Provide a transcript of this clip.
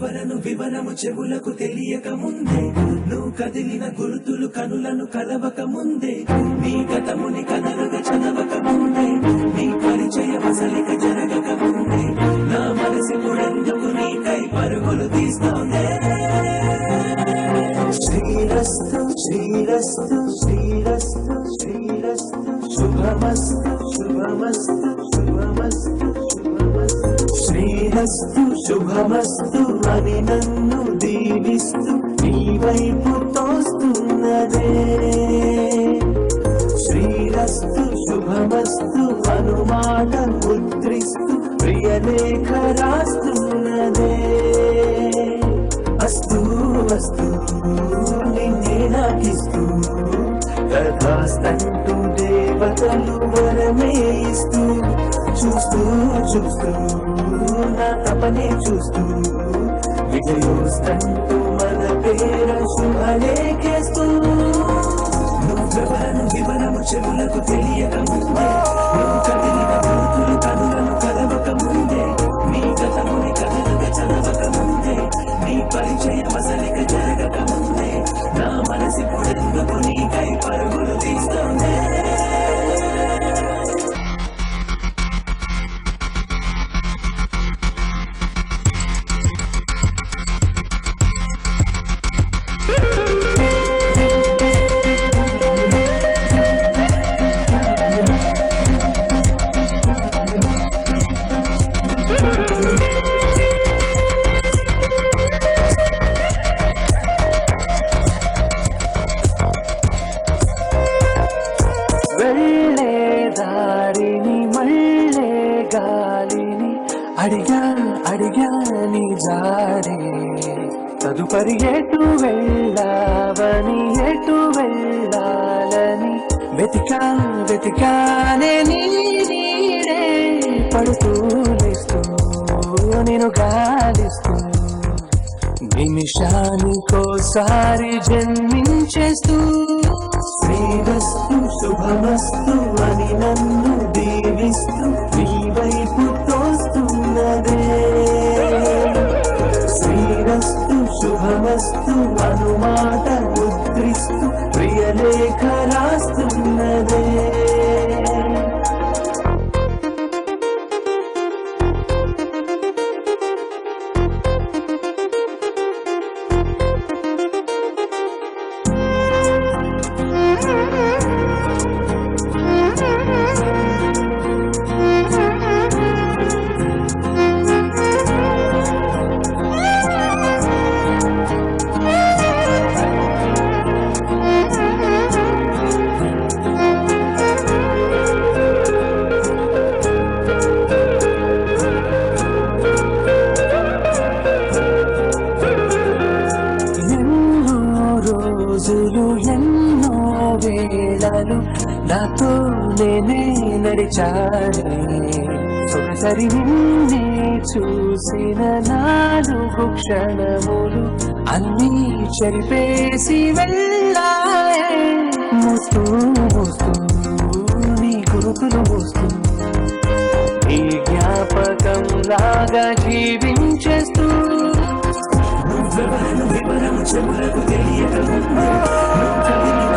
నువ్వెవరను వివరము చెవులకు తెలియక ముందే, నువ్వు కదిలిన గుర్తులు కనులను కలవక ముందే, నీ గతముని కథలుగా చదవక ముందే, నీ పరిచయ వసలిక జరగక ముందే, నా మనసి పొడెందుకు నీకై పరుగులు తీస్తోందే. శ్రీరస్తు శ్రీరస్తు శ్రీరస్తు శ్రీరస్తు శుభమస్తు శుభమస్తు శుభమస్తు శుభమస్తు శ్రీరస్తు శుభమస్తు అని నన్ను దీవిస్తూ నీ వైపు తోస్తున్నదే. శ్రీరస్తు శుభమస్తు అనుమాట ముద్రిస్తూ ప్రియలేఖ రాస్తున్నదే. అస్తు అస్తు నిన్నే నాకిస్తూ కథాస్తంటూ దేవతలు వరమే ఇస్తూ, చూస్తూ చూస్తూ నా తపనే చూస్తూ విజయోస్తంటూ మన పేర శుభలేఖేస్తూ. నువ్వెవరను వివరము చెవులకు తెలియక ముందే, నువ్వు కదిలిన గుర్తులు కనులను కలవక ముందే, నీ గతముని కథలుగా చదవక ముందే, నీ పరిచయ వసలిక జరగక ముందే, నా మనసి పొడెందుకు నీకై పరుగులు తీస్తోందే. వెళ్ళే దారిని మళ్ళే గాలిని అడిగా అడిగా నీ జారి, తదుపరి ఎటు వెళ్ళావని ఎటు వెళ్ళాలని వెతికా వెతికానే నీ నీడే పడుతూ లేస్తూ నేను గాలిస్తూ, నిమిషానికోసారి జన్మించేస్తూ. శ్రీరస్తు శుభమస్తు అని నన్ను దీవిస్తూ నీ వైపు తోస్తున్నదే. శ్రీరస్తు శుభమస్తు అనుమాట ముద్రిస్తూ ప్రియలేఖ రాస్తున్నదే. రోజులు ఎన్నో వేళలు నాతో నేనే నడిచానే, ఒకసారి నిన్నే చూసిన 4 క్షణములు అన్నీ చెరిపేసి వెళ్ళాయే. మోస్తూ మోస్తూ నీ గురుతులు మోస్తూ ఈ జ్ఞాపకం లాగా జీవించేస్తూ. నువ్వెవరను వివరము చెవులకు తెలియక ముందే, నువ్వు కదిలిన